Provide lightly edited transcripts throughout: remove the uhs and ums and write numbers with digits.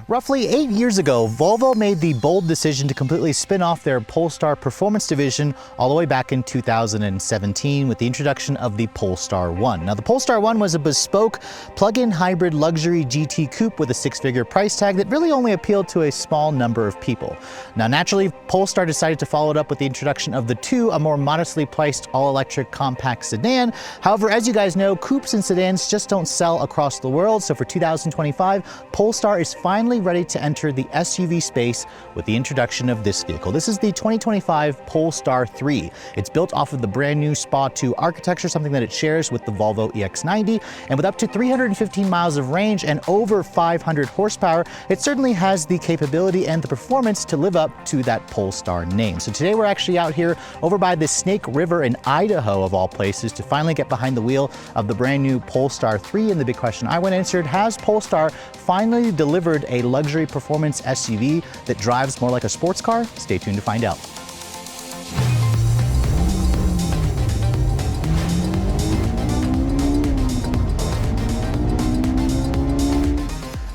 Roughly 8 years ago, Volvo made the bold decision to completely spin off their Polestar performance division all the way back in 2017 with the introduction of the Polestar 1. Now, the Polestar 1 was a bespoke plug-in hybrid luxury GT coupe with a six-figure price tag that really only appealed to a small number of people. Now, naturally, Polestar decided to follow it up with the introduction of the 2, a more modestly priced all-electric compact sedan. However, as you guys know, coupes and sedans just don't sell across the world, so for 2025, Polestar is finally ready to enter the SUV space with the introduction of this vehicle. This is the 2025 Polestar 3. It's built off of the brand new SPA 2 architecture, something that it shares with the Volvo EX90, and with up to 315 miles of range and over 500 horsepower, it certainly has the capability and the performance to live up to that Polestar name. So today we're actually out here over by the Snake River in Idaho, of all places, to finally get behind the wheel of the brand new Polestar 3. And the big question I want answered: has Polestar finally delivered a luxury performance SUV that drives more like a sports car? Stay tuned to find out.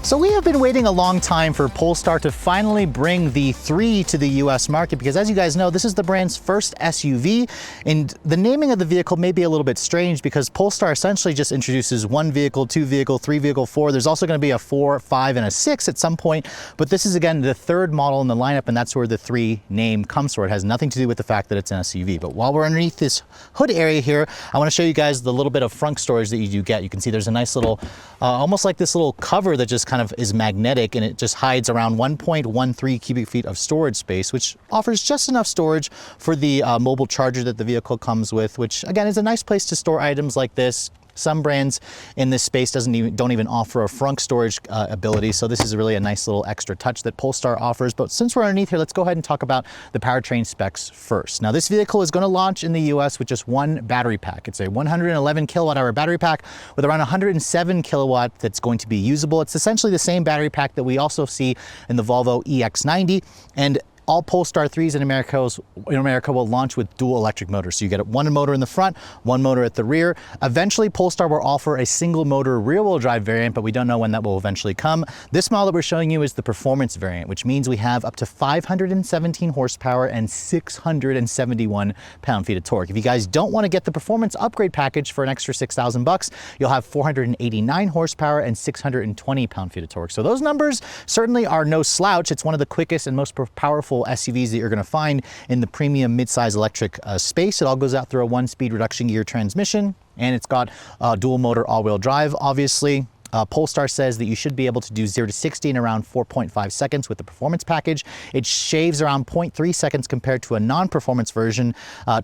So we have been waiting a long time for Polestar to finally bring the 3 to the US market, because as you guys know, this is the brand's first SUV, and the naming of the vehicle may be a little bit strange because Polestar essentially just introduces 1 vehicle, 2 vehicle, 3 vehicle, 4. There's also going to be a 4, 5, and a 6 at some point, but this is again the 3rd model in the lineup, and that's where the 3 name comes from. It has nothing to do with the fact that it's an SUV. But while we're underneath this hood area here, I want to show you guys the little bit of front storage that you do get. You can see there's a nice little, almost like this little cover that just kind of is magnetic, and it just hides around 1.13 cubic feet of storage space, which offers just enough storage for the mobile charger that the vehicle comes with, which again is a nice place to store items like this. Some brands in this space don't even offer a front storage ability, so this is really a nice little extra touch that Polestar offers. But since we're underneath here, let's go ahead and talk about the powertrain specs first. Now, this vehicle is going to launch in the US with just 1 battery pack. It's a 111 kilowatt hour battery pack with around 107 kilowatt that's going to be usable. It's essentially the same battery pack that we also see in the Volvo EX90, and all Polestar 3s in America will launch with dual electric motors. So you get 1 motor in the front, 1 motor at the rear. Eventually, Polestar will offer a single motor rear wheel drive variant, but we don't know when that will eventually come. This model that we're showing you is the performance variant, which means we have up to 517 horsepower and 671 pound-feet of torque. If you guys don't want to get the performance upgrade package for an extra $6,000, you'll have 489 horsepower and 620 pound-feet of torque. So those numbers certainly are no slouch. It's one of the quickest and most powerful SUVs that you're going to find in the premium midsize electric space. It all goes out through a 1-speed reduction gear transmission, and it's got dual motor all-wheel drive, obviously. Polestar says that you should be able to do 0 to 60 in around 4.5 seconds with the performance package. It shaves around 0.3 seconds compared to a non-performance version.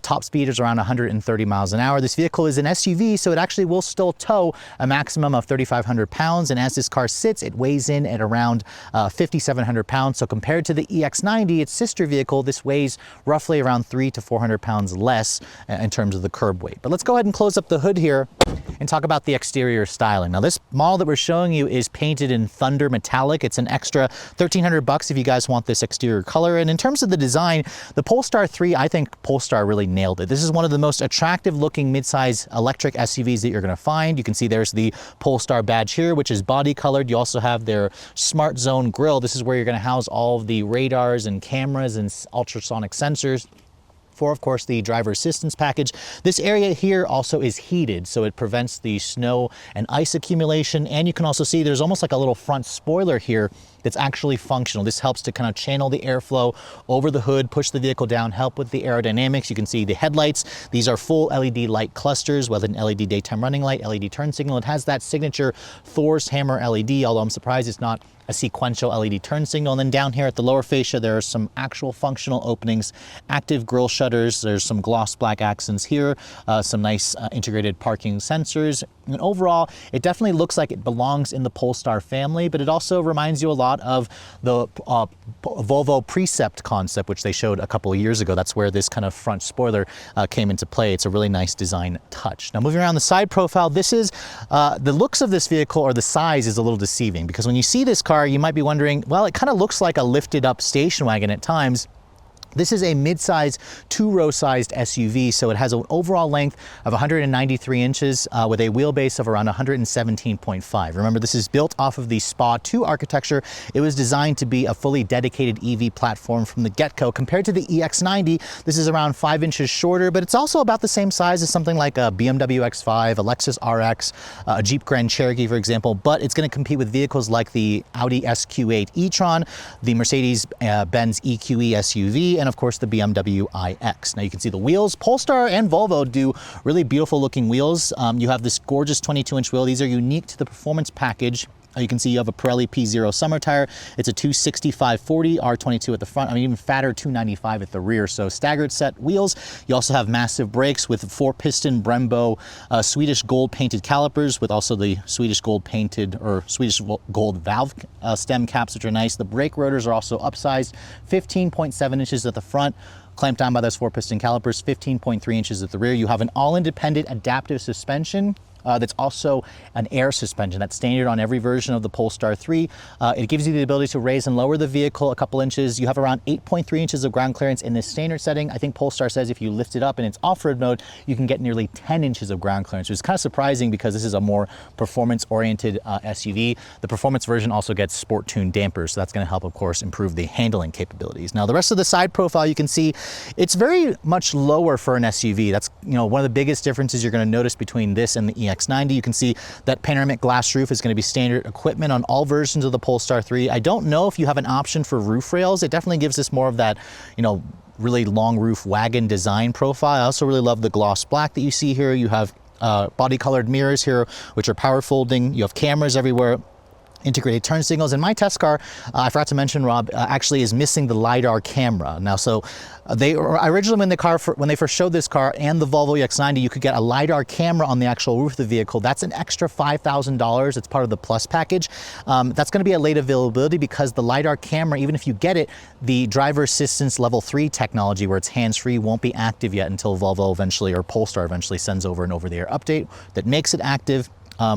Top speed is around 130 miles an hour. This vehicle is an SUV, so it actually will still tow a maximum of 3,500 pounds. And as this car sits, it weighs in at around 5,700 pounds. So compared to the EX90, its sister vehicle, this weighs roughly around 300 to 400 pounds less in terms of the curb weight. But let's go ahead and close up the hood here and talk about the exterior styling. Now, this model that we're showing you is painted in Thunder Metallic. It's an extra $1,300 if you guys want this exterior color. And in terms of the design, the Polestar 3, I think Polestar really nailed it. This is one of the most attractive looking midsize electric SUVs that you're going to find. You can see there's the Polestar badge here, which is body colored. You also have their Smart Zone grille. This is where you're going to house all of the radars and cameras and ultrasonic sensors for, of course, the driver assistance package. This area here also is heated, so it prevents the snow and ice accumulation. And you can also see there's almost like a little front spoiler here that's actually functional. This helps to kind of channel the airflow over the hood, push the vehicle down, help with the aerodynamics. You can see the headlights. These are full LED light clusters with an LED daytime running light, LED turn signal. It has that signature Thor's hammer LED, although I'm surprised it's not a sequential LED turn signal. And then down here at the lower fascia, there are some actual functional openings, active grille shutters. There's some gloss black accents here, some nice integrated parking sensors. And overall, it definitely looks like it belongs in the Polestar family, but it also reminds you a lot of the Volvo Precept concept, which they showed a couple of years ago. That's where this kind of front spoiler came into play. It's a really nice design touch. Now, moving around the side profile, this is the looks of this vehicle, or the size is a little deceiving, because when you see this car, you might be wondering, well, it kind of looks like a lifted up station wagon at times. This is a mid-size, two-row sized SUV, so it has an overall length of 193 inches with a wheelbase of around 117.5. Remember, this is built off of the SPA 2 architecture. It was designed to be a fully dedicated EV platform from the get-go. Compared to the EX90, this is around 5 inches shorter, but it's also about the same size as something like a BMW X5, a Lexus RX, a Jeep Grand Cherokee, for example, but it's going to compete with vehicles like the Audi SQ8 e-tron, the Mercedes-Benz EQE SUV, and of course the BMW iX. Now you can see the wheels. Polestar and Volvo do really beautiful looking wheels. You have this gorgeous 22-inch wheel. These are unique to the performance package. You can see you have a Pirelli P0 summer tire. It's a 265/40 R22 at the front. I mean, even fatter 295 at the rear. So staggered set wheels. You also have massive brakes with 4-piston Brembo Swedish gold painted calipers with also the Swedish gold painted or Swedish gold valve stem caps, which are nice. The brake rotors are also upsized, 15.7 inches at the front, clamped down by those 4-piston calipers, 15.3 inches at the rear. You have an all-independent adaptive suspension. That's also an air suspension that's standard on every version of the Polestar 3. It gives you the ability to raise and lower the vehicle a couple inches. You have around 8.3 inches of ground clearance in this standard setting. I think Polestar says if you lift it up in its off-road mode, you can get nearly 10 inches of ground clearance, which is kind of surprising because this is a more performance-oriented SUV. The performance version also gets sport-tuned dampers, so that's going to help, of course, improve the handling capabilities. Now, the rest of the side profile, you can see it's very much lower for an SUV. That's, you know, one of the biggest differences you're going to notice between this and the EX90. You can see that panoramic glass roof is going to be standard equipment on all versions of the Polestar 3. I don't know if you have an option for roof rails. It definitely gives this more of that, you know, really long roof wagon design profile. I also really love the gloss black that you see here. You have body colored mirrors here, which are power folding. You have cameras everywhere, integrated turn signals. And my test car, I forgot to mention, Rob, actually is missing the LiDAR camera. Now, so they originally, when they first showed this car and the Volvo EX90, you could get a LiDAR camera on the actual roof of the vehicle. That's an extra $5,000. It's part of the Plus package. That's going to be a late availability because the LiDAR camera, even if you get it, the driver assistance level 3 technology where it's hands-free won't be active yet until Volvo eventually, or Polestar eventually, sends over an over-the-air update that makes it active.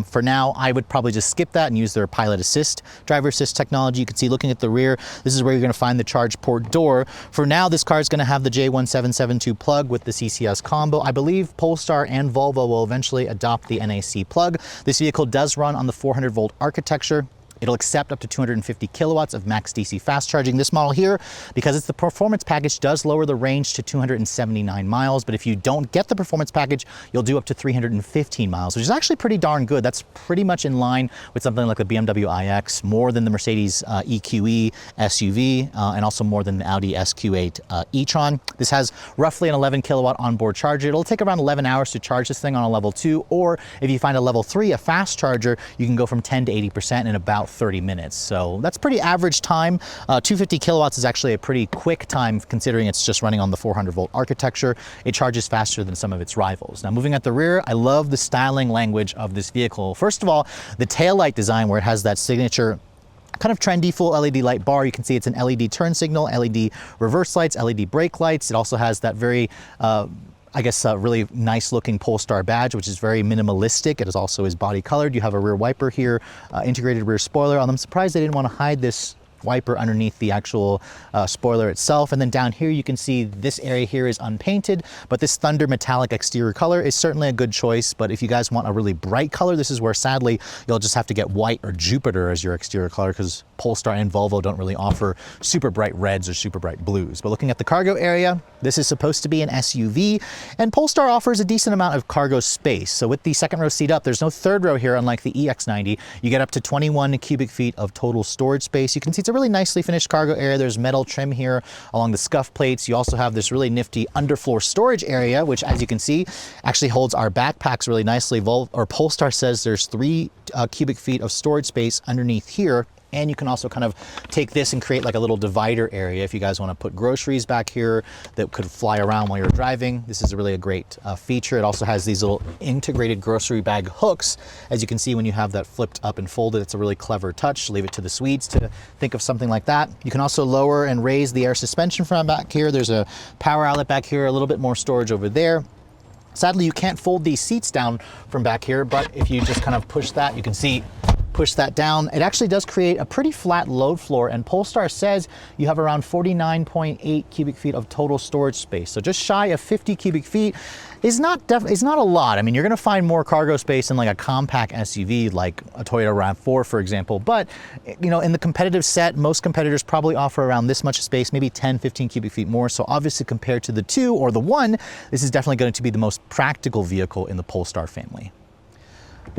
For now, I would probably just skip that and use their pilot assist, driver assist technology. You can see looking at the rear, this is where you're going to find the charge port door. For now, this car is going to have the J1772 plug with the CCS combo. I believe Polestar and Volvo will eventually adopt the NAC plug. This vehicle does run on the 400-volt architecture. It'll accept up to 250 kilowatts of max DC fast charging. This model here, because it's the performance package, does lower the range to 279 miles. But if you don't get the performance package, you'll do up to 315 miles, which is actually pretty darn good. That's pretty much in line with something like the BMW iX, more than the Mercedes EQE SUV, and also more than the Audi SQ8 e-tron. This has roughly an 11 kilowatt onboard charger. It'll take around 11 hours to charge this thing on a level 2, or if you find a level 3, a fast charger, you can go from 10 to 80% in about 30 minutes. So that's pretty average time. 250 kilowatts is actually a pretty quick time considering it's just running on the 400-volt architecture. It charges faster than some of its rivals. Now, moving at the rear, I love the styling language of this vehicle. First of all, the taillight design where it has that signature kind of trendy full LED light bar. You can see it's an LED turn signal, LED reverse lights, LED brake lights. It also has that very I guess a really nice looking Polestar badge, which is very minimalistic. It is also body colored. You have a rear wiper here, integrated rear spoiler. I'm surprised they didn't want to hide this wiper underneath the actual spoiler itself. And then down here, you can see this area here is unpainted, but this Thunder metallic exterior color is certainly a good choice. But if you guys want a really bright color, this is where sadly, you'll just have to get white or Jupiter as your exterior color because Polestar and Volvo don't really offer super bright reds or super bright blues. But looking at the cargo area, this is supposed to be an SUV, and Polestar offers a decent amount of cargo space. So with the second row seat up, there's no third row here, unlike the EX90. You get up to 21 cubic feet of total storage space. You can see it's a really nicely finished cargo area. There's metal trim here along the scuff plates. You also have this really nifty underfloor storage area, which, as you can see, actually holds our backpacks really nicely. Polestar says there's 3 cubic feet of storage space underneath here. And you can also kind of take this and create like a little divider area if you guys want to put groceries back here that could fly around while you're driving. This is really a great feature. It also has these little integrated grocery bag hooks. As you can see, when you have that flipped up and folded, it's a really clever touch. Leave it to the Swedes to think of something like that. You can also lower and raise the air suspension from back here. There's a power outlet back here, a little bit more storage over there. Sadly, you can't fold these seats down from back here, but if you just kind of push that, you can see push that down, it actually does create a pretty flat load floor, and Polestar says you have around 49.8 cubic feet of total storage space. So just shy of 50 cubic feet is not a lot. I mean, you're gonna find more cargo space in like a compact SUV like a Toyota RAV4, for example, but you know, in the competitive set, most competitors probably offer around this much space, maybe 10, 15 cubic feet more. So obviously compared to the 2 or the 1, this is definitely going to be the most practical vehicle in the Polestar family.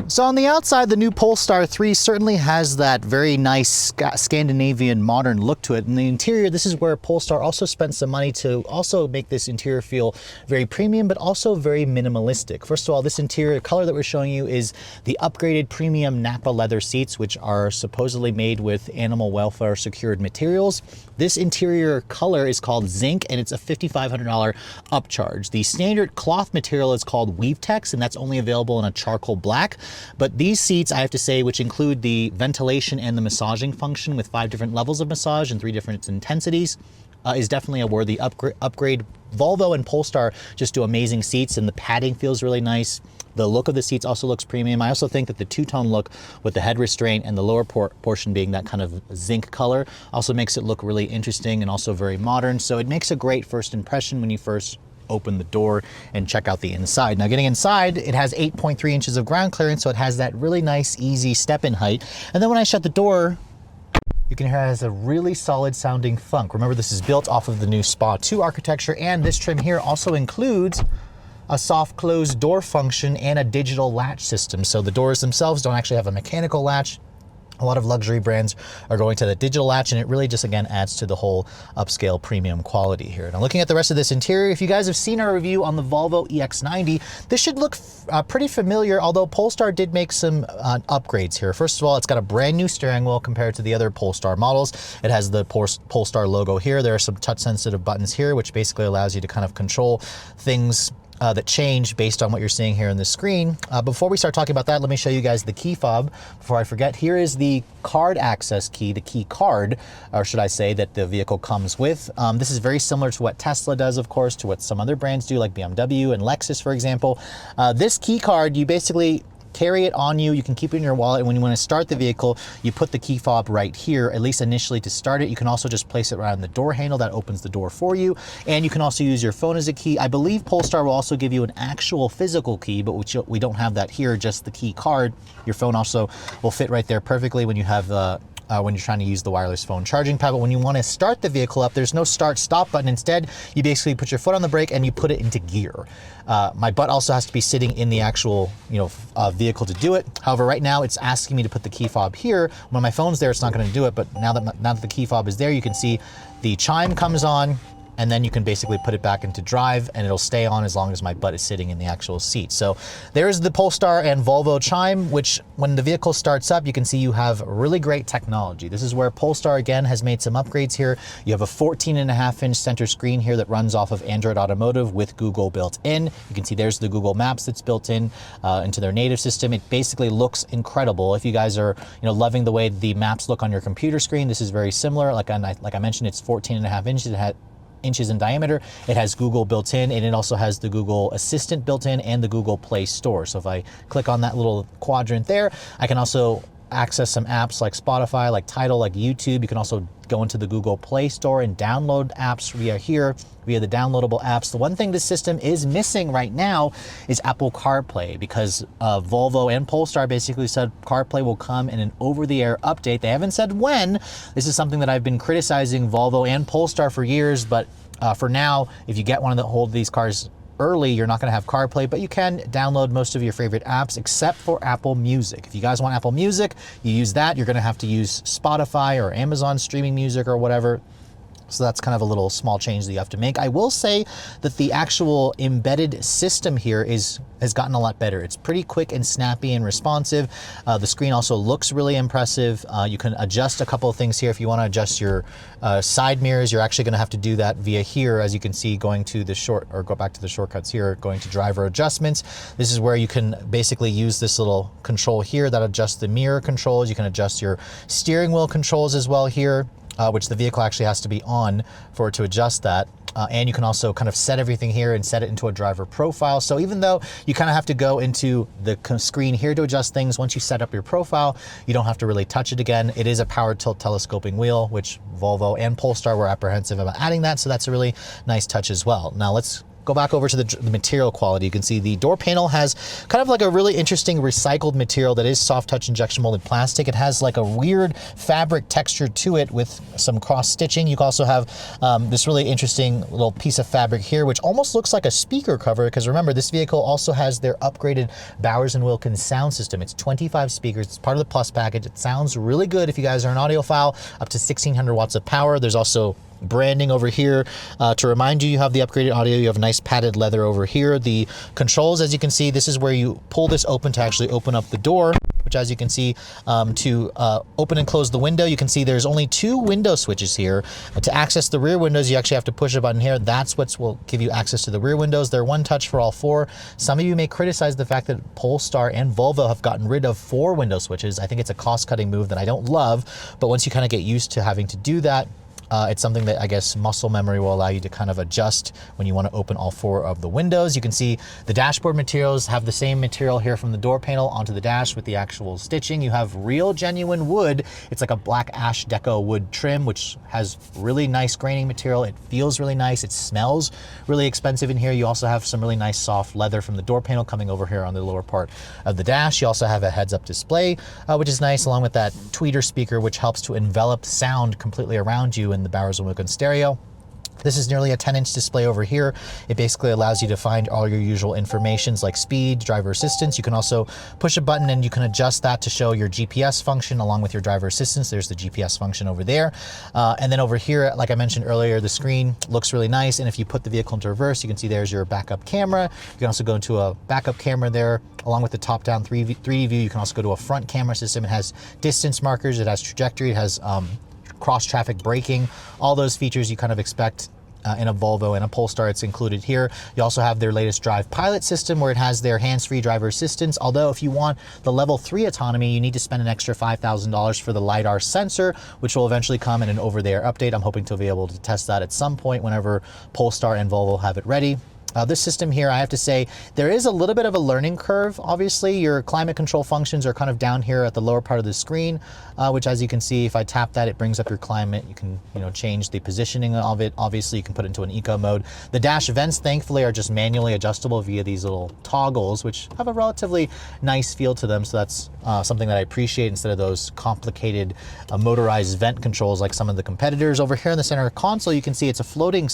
So on the outside, the new Polestar 3 certainly has that very nice Scandinavian modern look to it. In the interior, this is where Polestar also spent some money to also make this interior feel very premium, but also very minimalistic. First of all, this interior color that we're showing you is the upgraded premium Nappa leather seats, which are supposedly made with animal welfare secured materials. This interior color is called Zinc, and it's a $5,500 upcharge. The standard cloth material is called Weavetex, and that's only available in a charcoal black. But these seats, I have to say, which include the ventilation and the massaging function with 5 different levels of massage and 3 different intensities, is definitely a worthy upgrade. Volvo and Polestar just do amazing seats, and the padding feels really nice. The look of the seats also looks premium. I also think that the two-tone look with the head restraint and the lower portion being that kind of zinc color also makes it look really interesting and also very modern. So it makes a great first impression when you first open the door and check out the inside. Now getting inside, it has 8.3 inches of ground clearance, so it has that really nice, easy step-in height. And then when I shut the door, you can hear it has a really solid sounding thunk. Remember, this is built off of the new SPA 2 architecture, and this trim here also includes a soft close door function and a digital latch system. So the doors themselves don't actually have a mechanical latch. A lot of luxury brands are going to the digital latch, and it really just, again, adds to the whole upscale premium quality here. Now, looking at the rest of this interior, if you guys have seen our review on the Volvo EX90, this should look pretty familiar, although Polestar did make some upgrades here. First of all, it's got a brand new steering wheel compared to the other Polestar models. It has the Polestar logo here. There are some touch-sensitive buttons here, which basically allows you to kind of control things that change based on what you're seeing here on the screen. Before we start talking about that, let me show you guys the key fob before I forget. Here is the card access key, the key card, or should I say, that the vehicle comes with. This is very similar to what Tesla does, of course, to what some other brands do, like BMW and Lexus, for example. This key card, you basically carry it on you. You can keep it in your wallet, and when you want to start the vehicle, you put the key fob right here, at least initially to start it. You can also just place it around the door handle. That opens the door for you, and you can also use your phone as a key. I believe Polestar will also give you an actual physical key, but we don't have that here, just the key card. Your phone also will fit right there perfectly when you have when you're trying to use the wireless phone charging pad. But when you want to start the vehicle up, there's no start-stop button. Instead, you basically put your foot on the brake and you put it into gear. My butt also has to be sitting in the actual vehicle to do it. However, right now it's asking me to put the key fob here. When my phone's there, it's not going to do it. But now that the key fob is there, you can see the chime comes on, and then you can basically put it back into drive, and it'll stay on as long as my butt is sitting in the actual seat. So there's the Polestar and Volvo chime, which when the vehicle starts up, you can see you have really great technology. This is where Polestar, again, has made some upgrades here. You have a 14.5-inch center screen here that runs off of Android Automotive with Google built in. You can see there's the Google Maps that's built in into their native system. It basically looks incredible. If you guys are loving the way the maps look on your computer screen, this is very similar. Like I mentioned, it's 14.5 inches. It had inches in diameter. It has Google built in, and it also has the Google Assistant built in and the Google Play Store. So if I click on that little quadrant there, I can also access some apps like Spotify, like Tidal, like YouTube. You can also go into the Google Play Store and download apps via the downloadable apps. The one thing this system is missing right now is Apple CarPlay, because Volvo and Polestar basically said CarPlay will come in an over-the-air update. They haven't said when. This is something that I've been criticizing Volvo and Polestar for years, but for now, if you get one of the hold these cars early, you're not going to have CarPlay, but you can download most of your favorite apps except for Apple Music. If you guys want Apple Music, you use that. You're going to have to use Spotify or Amazon streaming music or whatever. So that's kind of a little small change that you have to make. I will say that the actual embedded system here has gotten a lot better. It's pretty quick and snappy and responsive. The screen also looks really impressive. You can adjust a couple of things here. If you want to adjust your side mirrors, you're actually going to have to do that via here, as you can see, going to the go back to the shortcuts here, going to driver adjustments. This is where you can basically use this little control here that adjusts the mirror controls. You can adjust your steering wheel controls as well here, which the vehicle actually has to be on for it to adjust that. And you can also kind of set everything here and set it into a driver profile. So even though you kind of have to go into the screen here to adjust things, once you set up your profile, you don't have to really touch it again. It is a power tilt telescoping wheel, which Volvo and Polestar were apprehensive about adding that. So that's a really nice touch as well. Now let's go back over to the material quality. You can see the door panel has kind of like a really interesting recycled material that is soft touch injection molded plastic. It has like a weird fabric texture to it with some cross stitching. You also have this really interesting little piece of fabric here, which almost looks like a speaker cover, because remember, this vehicle also has their upgraded Bowers & Wilkins sound system. It's 25 speakers. It's part of the Plus package. It sounds really good if you guys are an audiophile, up to 1600 watts of power. There's also branding over here to remind you have the upgraded audio. You have nice padded leather over here. The controls, as you can see, this is where you pull this open to actually open up the door, which, as you can see, to open and close the window, you can see there's only 2 window switches here. To access the rear windows, you actually have to push a button here. That's what will give you access to the rear windows. They're one touch for all 4. Some of you may criticize the fact that Polestar and Volvo have gotten rid of 4 window switches. I think it's a cost-cutting move that I don't love, but once you kind of get used to having to do that, it's something that I guess muscle memory will allow you to kind of adjust when you want to open all 4 of the windows. You can see the dashboard materials have the same material here from the door panel onto the dash with the actual stitching. You have real genuine wood. It's like a black ash deco wood trim, which has really nice graining material. It feels really nice. It smells really expensive in here. You also have some really nice soft leather from the door panel coming over here on the lower part of the dash. You also have a heads-up display, which is nice, along with that tweeter speaker, which helps to envelop sound completely around you in the Bowers & Wilkins stereo. This is nearly a 10-inch display over here. It basically allows you to find all your usual informations like speed, driver assistance. You can also push a button and you can adjust that to show your GPS function along with your driver assistance. There's the GPS function over there. And then over here, like I mentioned earlier, the screen looks really nice. And if you put the vehicle into reverse, you can see there's your backup camera. You can also go into a backup camera there along with the top-down 3D view. You can also go to a front camera system. It has distance markers. It has trajectory. It has cross-traffic braking, all those features you kind of expect in a Volvo and a Polestar. It's included here. You also have their latest Drive Pilot system where it has their hands-free driver assistance. Although if you want the level 3 autonomy, you need to spend an extra $5,000 for the LiDAR sensor, which will eventually come in an over-the-air update. I'm hoping to be able to test that at some point whenever Polestar and Volvo have it ready. This system here, I have to say, there is a little bit of a learning curve. Obviously, your climate control functions are kind of down here at the lower part of the screen, which, as you can see, if I tap that, it brings up your climate. You can, change the positioning of it. Obviously, you can put it into an eco mode. The dash vents, thankfully, are just manually adjustable via these little toggles, which have a relatively nice feel to them. So that's something that I appreciate instead of those complicated motorized vent controls like some of the competitors. Over here in the center console, you can see it's a floating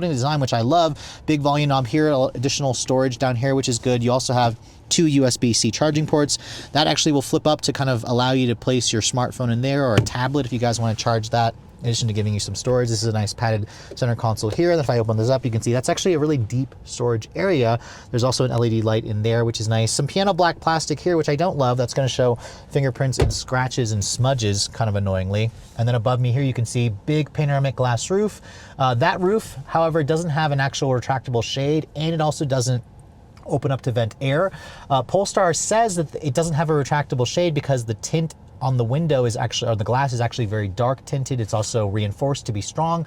design, which I love. Big volume knob here, additional storage down here, which is good. You also have 2 USB-C charging ports. That actually will flip up to kind of allow you to place your smartphone in there or a tablet if you guys want to charge that. In addition to giving you some storage, this is a nice padded center console here. And if I open this up, you can see that's actually a really deep storage area. There's also an LED light in there, which is nice. Some piano black plastic here, which I don't love. That's going to show fingerprints and scratches and smudges, kind of annoyingly. And then above me here, you can see big panoramic glass roof. That roof, however, doesn't have an actual retractable shade, and it also doesn't open up to vent air. Polestar says that it doesn't have a retractable shade because the tint on the window is actually, or the glass is actually very dark tinted. It's also reinforced to be strong.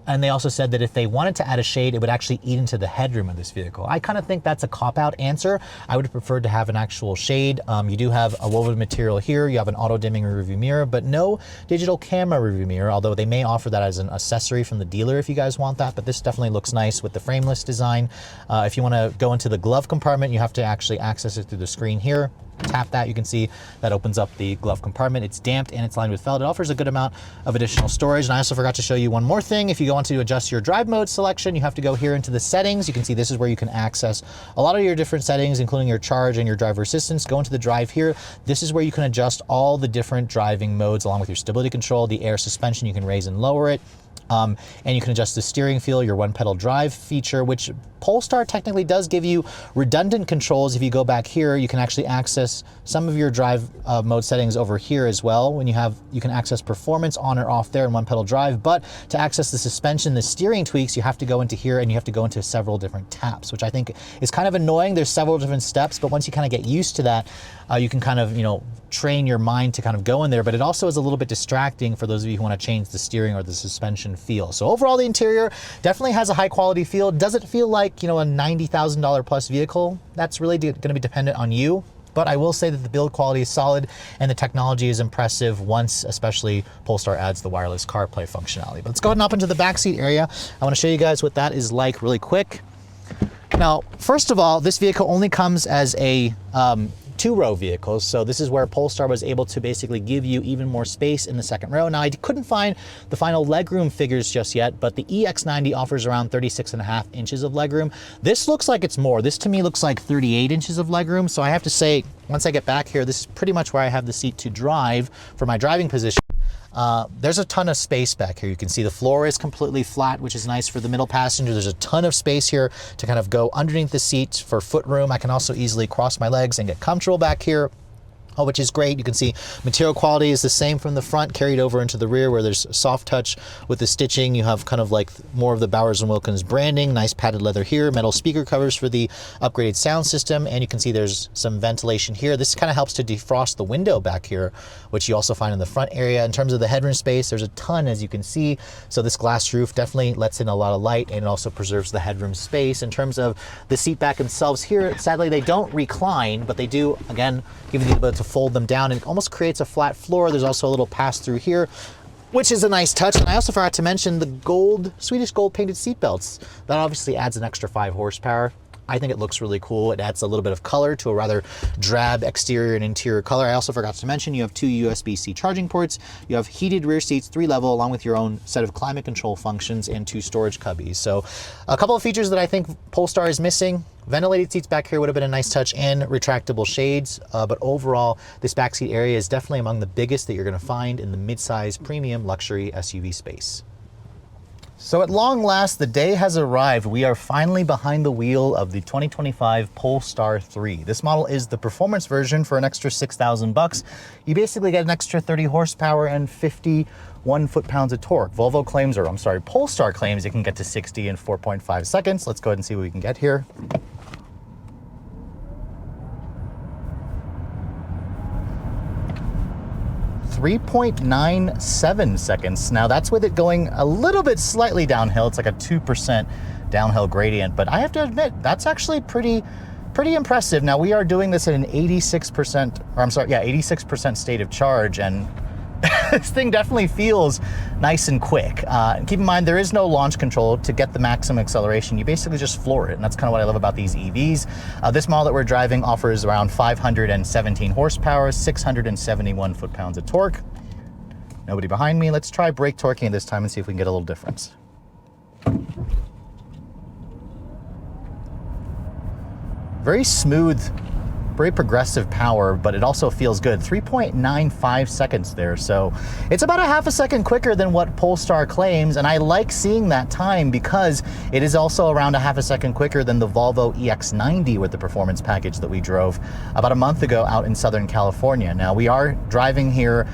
And they also said that if they wanted to add a shade, it would actually eat into the headroom of this vehicle. I kind of think that's a cop-out answer. I would have preferred to have an actual shade. You do have a woven material here. You have an auto-dimming rearview mirror, but no digital camera rearview mirror, although they may offer that as an accessory from the dealer if you guys want that. But this definitely looks nice with the frameless design. If you want to go into the glove compartment, you have to actually access it through the screen here. Tap that, you can see that opens up the glove compartment. It's damped and it's lined with felt. It offers a good amount of additional storage. And I also forgot to show you one more thing. If you go on to adjust your drive mode selection, you have to go here into the settings. You can see this is where you can access a lot of your different settings, including your charge and your driver assistance. Go into the drive here. This is where you can adjust all the different driving modes along with your stability control, the air suspension, you can raise and lower it. And you can adjust the steering feel, your one pedal drive feature, which Polestar technically does give you redundant controls. If you go back here, you can actually access some of your drive mode settings over here as well. When you can access performance on or off there in one pedal drive, but to access the suspension, the steering tweaks, you have to go into here and you have to go into several different taps, which I think is kind of annoying. There's several different steps, but once you kind of get used to that, you can kind of, train your mind to kind of go in there, but it also is a little bit distracting for those of you who want to change the steering or the suspension feel. So overall, the interior definitely has a high quality feel. Does it feel like, a $90,000 plus vehicle? That's really going to be dependent on you. But I will say that the build quality is solid and the technology is impressive once, especially Polestar adds the wireless CarPlay functionality. But let's go ahead and up into the backseat area. I want to show you guys what that is like really quick. Now, first of all, this vehicle only comes as a two-row vehicles, so this is where Polestar was able to basically give you even more space in the second row. Now, I couldn't find the final legroom figures just yet, but the EX90 offers around 36.5 inches of legroom. This looks like it's more. This to me looks like 38 inches of legroom, so I have to say, once I get back here, this is pretty much where I have the seat to drive for my driving position. There's a ton of space back here. You can see the floor is completely flat, which is nice for the middle passenger. There's a ton of space here to kind of go underneath the seat for foot room. I can also easily cross my legs and get comfortable back here, which is great. You can see material quality is the same from the front carried over into the rear, where there's soft touch with the stitching. You have kind of like more of the Bowers & Wilkins branding, nice padded leather here, metal speaker covers for the upgraded sound system, and you can see there's some ventilation here. This kind of helps to defrost the window back here, which you also find in the front area. In terms of the headroom space, there's a ton, as you can see. So this glass roof definitely lets in a lot of light, and it also preserves the headroom space. In terms of the seat back themselves here, sadly they don't recline, but they do, again, give you the ability to fold them down, and it almost creates a flat floor. There's also a little pass through here, which is a nice touch. And I also forgot to mention the Swedish gold painted seat belts. That obviously adds an extra 5 horsepower. I think it looks really cool. It adds a little bit of color to a rather drab exterior and interior color. I also forgot to mention you have 2 USB-C charging ports. You have heated rear seats, 3 level, along with your own set of climate control functions and 2 storage cubbies. So a couple of features that I think Polestar is missing. Ventilated seats back here would have been a nice touch, and retractable shades. But overall, this backseat area is definitely among the biggest that you're going to find in the midsize premium luxury SUV space. So at long last, the day has arrived. We are finally behind the wheel of the 2025 Polestar 3. This model is the performance version for an extra $6,000. You basically get an extra 30 horsepower and 51 foot-pounds of torque. Polestar claims it can get to 60 in 4.5 seconds. Let's go ahead and see what we can get here. 3.97 seconds. Now that's with it going a little bit slightly downhill. It's like a 2% downhill gradient, but I have to admit, that's actually pretty impressive. Now we are doing this at an 86% state of charge, and this thing definitely feels nice and quick. Keep in mind, there is no launch control to get the maximum acceleration. You basically just floor it, and that's kind of what I love about these EVs. This model that we're driving offers around 517 horsepower, 671 foot-pounds of torque. Nobody behind me. Let's try brake torquing this time and see if we can get a little difference. Very smooth, very progressive power, but it also feels good. 3.95 seconds there. So it's about a half a second quicker than what Polestar claims. And I like seeing that time because it is also around a half a second quicker than the Volvo EX90 with the performance package that we drove about a month ago out in Southern California. Now we are driving here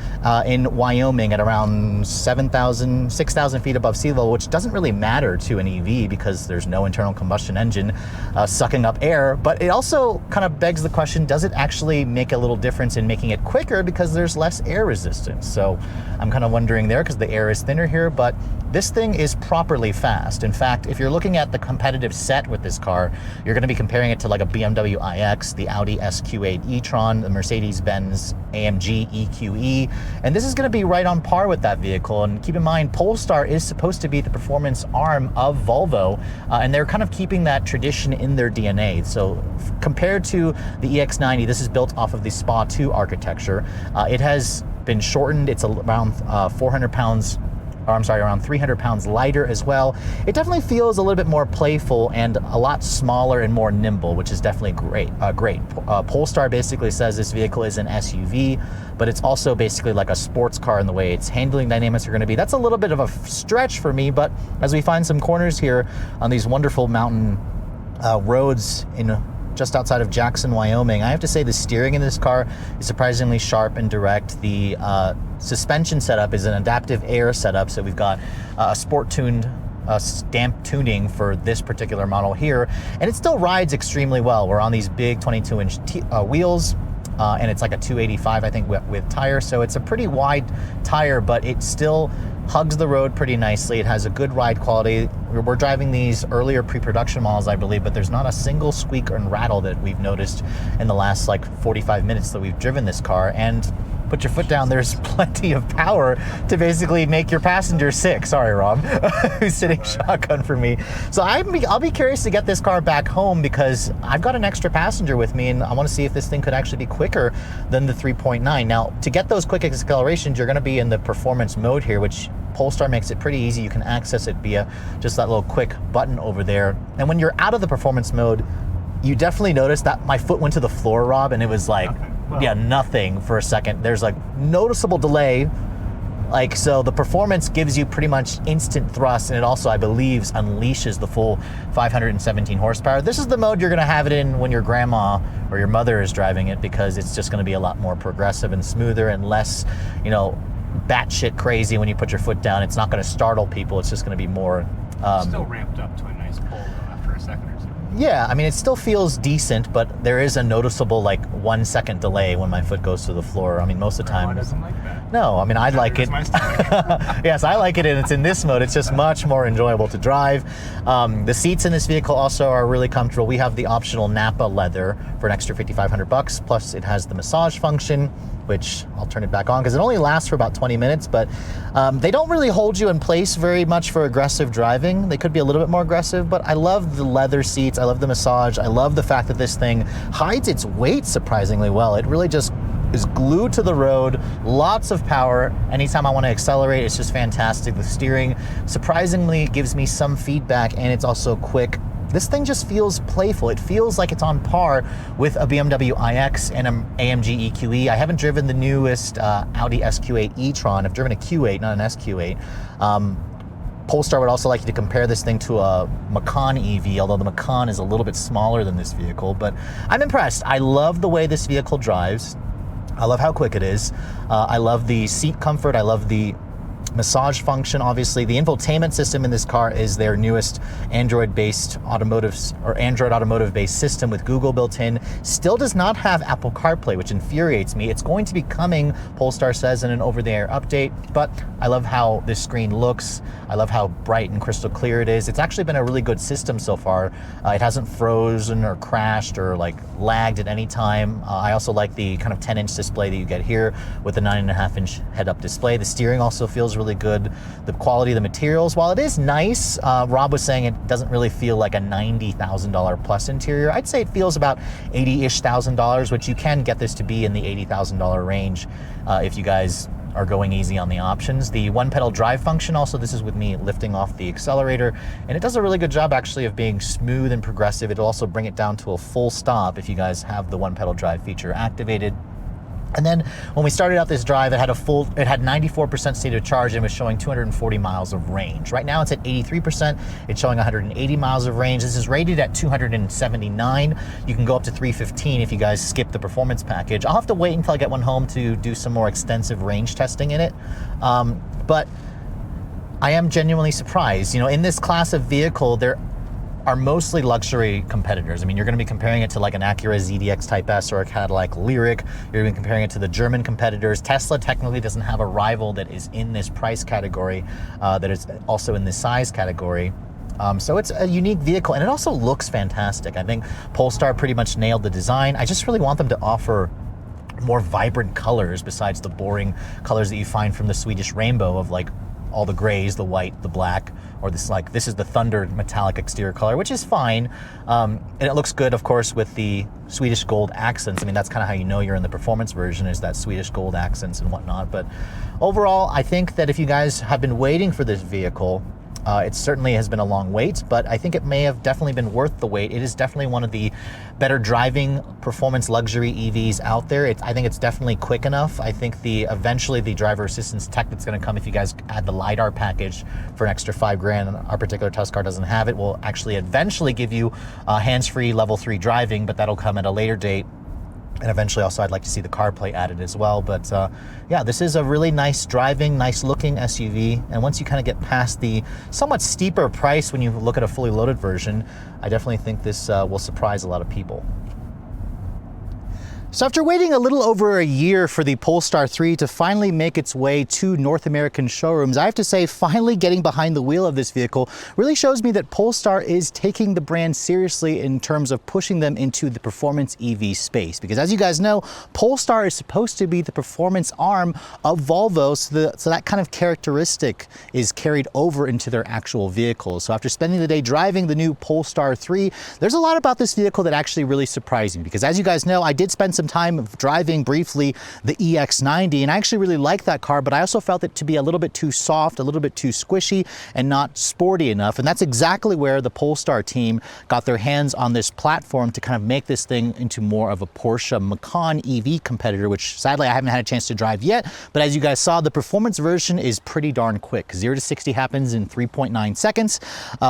in Wyoming at around 6,000 feet above sea level, which doesn't really matter to an EV because there's no internal combustion engine sucking up air. But it also kind of begs the question, does it actually make a little difference in making it quicker because there's less air resistance? So I'm kind of wondering there, because the air is thinner here, but this thing is properly fast. In fact, if you're looking at the competitive set with this car, you're going to be comparing it to like a BMW iX, the Audi SQ8 e-tron, the Mercedes-Benz AMG EQE, and this is going to be right on par with that vehicle. And keep in mind, Polestar is supposed to be the performance arm of Volvo, and they're kind of keeping that tradition in their DNA. So compared to the EX90, this is built off of the SPA 2 architecture. It has been shortened. It's around 300 pounds lighter as well. It definitely feels a little bit more playful and a lot smaller and more nimble, which is definitely great. Polestar basically says this vehicle is an SUV, but it's also basically like a sports car in the way its handling dynamics are going to be. That's a little bit of a stretch for me, but as we find some corners here on these wonderful mountain roads in just outside of Jackson, Wyoming. I have to say the steering in this car is surprisingly sharp and direct. The suspension setup is an adaptive air setup, so we've got a sport-tuned stamp tuning for this particular model here, and it still rides extremely well. We're on these big 22-inch wheels, and it's like a 285, I think, with tires, so it's a pretty wide tire, but it still hugs the road pretty nicely. It has a good ride quality. We're driving these earlier pre-production models, I believe, but there's not a single squeak and rattle that we've noticed in the last like 45 minutes that we've driven this car. And put your foot down, there's plenty of power to basically make your passenger sick. Sorry, Rob, who's sitting shotgun for me. So I'll be curious to get this car back home because I've got an extra passenger with me, and I want to see if this thing could actually be quicker than the 3.9. Now, to get those quick accelerations, you're going to be in the performance mode here, which Polestar makes it pretty easy. You can access it via just that little quick button over there. And when you're out of the performance mode, you definitely notice that my foot went to the floor, Rob, and it was like, yeah, nothing for a second. There's like noticeable delay. Like, so the performance gives you pretty much instant thrust, and it also, I believe, unleashes the full 517 horsepower. This is the mode you're gonna have it in when your grandma or your mother is driving it, because it's just gonna be a lot more progressive and smoother and less, you know, batshit crazy when you put your foot down. It's not gonna startle people. It's just gonna be more... still ramped up to a nice pull, though, after a second or so. Yeah, I mean, it still feels decent, but there is a noticeable, like, 1 second delay when my foot goes to the floor. I mean, most of the time... Grandma doesn't like that. No, I mean, I like it. Yes, I like it, and it's in this mode. It's just much more enjoyable to drive. The seats in this vehicle also are really comfortable. We have the optional Napa leather for an extra $5,500, plus it has the massage function, which I'll turn it back on because it only lasts for about 20 minutes, but they don't really hold you in place very much for aggressive driving. They could be a little bit more aggressive, but I love the leather seats. I love the massage. I love the fact that this thing hides its weight surprisingly well. It really just is glued to the road, lots of power. Anytime I want to accelerate, it's just fantastic. The steering surprisingly gives me some feedback, and it's also quick. This thing just feels playful. It feels like it's on par with a BMW iX and an AMG EQE. I haven't driven the newest Audi SQ8 e-tron. I've driven a Q8, not an SQ8. Polestar would also like you to compare this thing to a Macan EV, although the Macan is a little bit smaller than this vehicle, but I'm impressed. I love the way this vehicle drives. I love how quick it is. I love the seat comfort. I love the massage function. Obviously, the infotainment system in this car is their newest Android-based Android automotive-based system with Google built in. Still does not have Apple CarPlay, which infuriates me. It's going to be coming, Polestar says, in an over-the-air update, but I love how this screen looks. I love how bright and crystal clear it is. It's actually been a really good system so far. It hasn't frozen or crashed or like lagged at any time. I also like the kind of 10-inch display that you get here with the 9.5-inch head-up display. The steering also feels really good. The quality of the materials, while it is nice, Rob was saying it doesn't really feel like a $90,000 plus interior. I'd say it feels about $80-ish thousand, which you can get this to be in the $80,000 range if you guys are going easy on the options. The one-pedal drive function also, this is with me lifting off the accelerator, and it does a really good job actually of being smooth and progressive. It'll also bring it down to a full stop if you guys have the one-pedal drive feature activated. And then when we started out this drive, it had 94% state of charge and was showing 240 miles of range. Right now it's at 83%. It's showing 180 miles of range. This is rated at 279. You can go up to 315 if you guys skip the performance package. I'll have to wait until I get one home to do some more extensive range testing in it. But I am genuinely surprised. You know, in this class of vehicle, there are mostly luxury competitors. I mean, you're going to be comparing it to like an Acura ZDX Type S or a Cadillac Lyriq. You're going to be comparing it to the German competitors. Tesla technically doesn't have a rival that is in this price category, that is also in this size category. So it's a unique vehicle, and it also looks fantastic. I think Polestar pretty much nailed the design. I just really want them to offer more vibrant colors besides the boring colors that you find from the Swedish rainbow of like all the grays, the white, the black, or this is the thunder metallic exterior color, which is fine. And it looks good, of course, with the Swedish gold accents. I mean, that's kind of how you know you're in the performance version, is that Swedish gold accents and whatnot. But overall, I think that if you guys have been waiting for this vehicle, It certainly has been a long wait, but I think it may have definitely been worth the wait. It is definitely one of the better driving performance luxury EVs out there. I think it's definitely quick enough. I think eventually the driver assistance tech that's going to come if you guys add the LiDAR package for an extra $5,000, and our particular test car doesn't have it, will actually eventually give you hands-free level 3 driving, but that'll come at a later date. And eventually also I'd like to see the CarPlay added as well. But yeah, this is a really nice driving, nice looking SUV. And once you kind of get past the somewhat steeper price when you look at a fully loaded version, I definitely think this will surprise a lot of people. So after waiting a little over a year for the Polestar 3 to finally make its way to North American showrooms, I have to say finally getting behind the wheel of this vehicle really shows me that Polestar is taking the brand seriously in terms of pushing them into the performance EV space. Because as you guys know, Polestar is supposed to be the performance arm of Volvo, so that kind of characteristic is carried over into their actual vehicles. So after spending the day driving the new Polestar 3, there's a lot about this vehicle that actually really surprised me. Because as you guys know, I did spend some time driving briefly the EX90, and I actually really like that car, but I also felt it to be a little bit too soft, a little bit too squishy, and not sporty enough. And that's exactly where the Polestar team got their hands on this platform to kind of make this thing into more of a Porsche Macan EV competitor, which sadly I haven't had a chance to drive yet. But as you guys saw, the performance version is pretty darn quick. 0 to 60 happens in 3.9 seconds,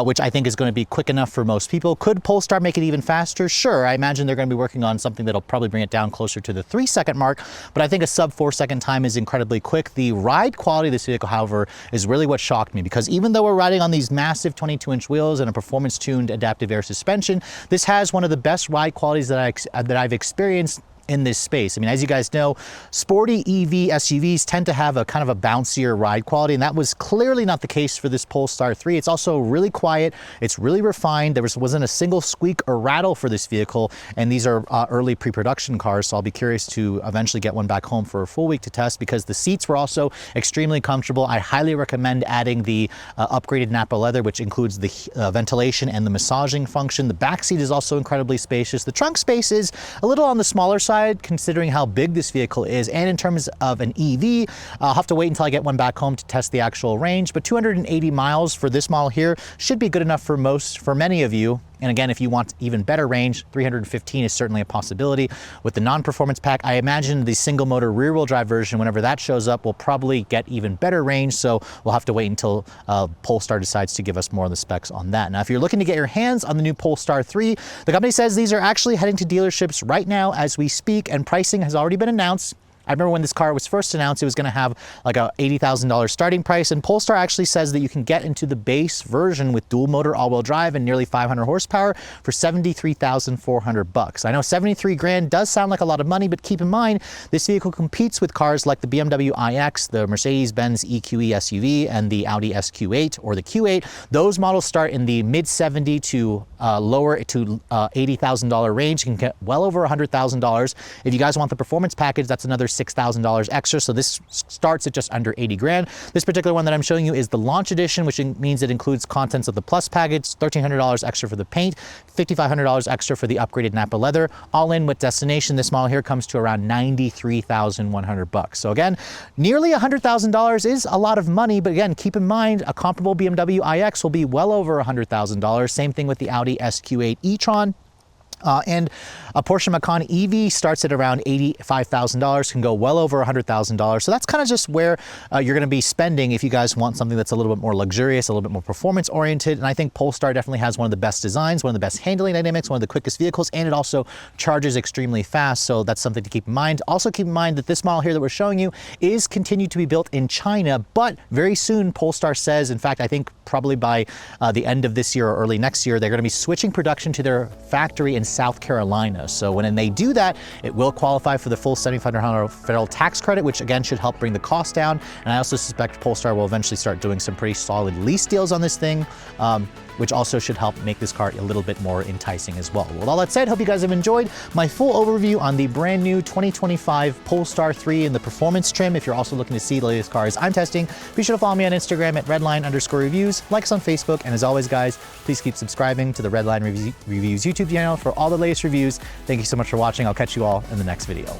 which I think is going to be quick enough for most people. Could Polestar make it even faster? Sure. I imagine they're going to be working on something that'll probably bring it down closer to the 3-second mark, but I think a sub 4-second time is incredibly quick. The ride quality of this vehicle, however, is really what shocked me, because even though we're riding on these massive 22-inch wheels and a performance-tuned adaptive air suspension, this has one of the best ride qualities that I've experienced in this space. I mean, as you guys know, sporty EV SUVs tend to have a kind of a bouncier ride quality, and that was clearly not the case for this Polestar 3. It's also really quiet, it's really refined, there wasn't a single squeak or rattle for this vehicle, and these are early pre-production cars, so I'll be curious to eventually get one back home for a full week to test, because the seats were also extremely comfortable. I highly recommend adding the upgraded Napa leather, which includes the ventilation and the massaging function. The back seat is also incredibly spacious. The trunk space is a little on the smaller side considering how big this vehicle is, and in terms of an EV, I'll have to wait until I get one back home to test the actual range, but 280 miles for this model here should be good enough for many of you. And again, if you want even better range, 315 is certainly a possibility. With the non-performance pack, I imagine the single motor rear wheel drive version, whenever that shows up, will probably get even better range. So we'll have to wait until Polestar decides to give us more of the specs on that. Now, if you're looking to get your hands on the new Polestar 3, the company says these are actually heading to dealerships right now as we speak, and pricing has already been announced. I remember when this car was first announced, it was going to have like a $80,000 starting price, and Polestar actually says that you can get into the base version with dual motor all-wheel drive and nearly 500 horsepower for $73,400. I know 73 grand does sound like a lot of money, but keep in mind, this vehicle competes with cars like the BMW iX, the Mercedes-Benz EQE SUV, and the Audi SQ8 or the Q8. Those models start in the mid-70 to lower to $80,000 range. You can get well over $100,000. If you guys want the performance package, that's another $6,000 extra. So this starts at just under 80 grand. This particular one that I'm showing you is the launch edition, which means it includes contents of the Plus package, $1,300 extra for the paint, $5,500 extra for the upgraded Napa leather. All in with destination, this model here comes to around $93,100. So again, nearly $100,000 is a lot of money, but again, keep in mind a comparable BMW iX will be well over $100,000. Same thing with the Audi SQ8 e-tron. And a Porsche Macan EV starts at around $85,000, can go well over $100,000. So that's kind of just where you're going to be spending if you guys want something that's a little bit more luxurious, a little bit more performance oriented. And I think Polestar definitely has one of the best designs, one of the best handling dynamics, one of the quickest vehicles, and it also charges extremely fast. So that's something to keep in mind. Also keep in mind that this model here that we're showing you is continued to be built in China, but very soon Polestar says, in fact, I think probably by the end of this year or early next year, they're going to be switching production to their factory in South Carolina. So when they do that, it will qualify for the full $7,500 federal tax credit, which again should help bring the cost down. And I also suspect Polestar will eventually start doing some pretty solid lease deals on this thing, which also should help make this car a little bit more enticing as well. With all that said, hope you guys have enjoyed my full overview on the brand new 2025 Polestar 3 in the performance trim. If you're also looking to see the latest cars I'm testing, be sure to follow me on Instagram at redline_reviews, like us on Facebook, and as always guys, please keep subscribing to the Redline Reviews YouTube channel for all the latest reviews. Thank you so much for watching. I'll catch you all in the next video.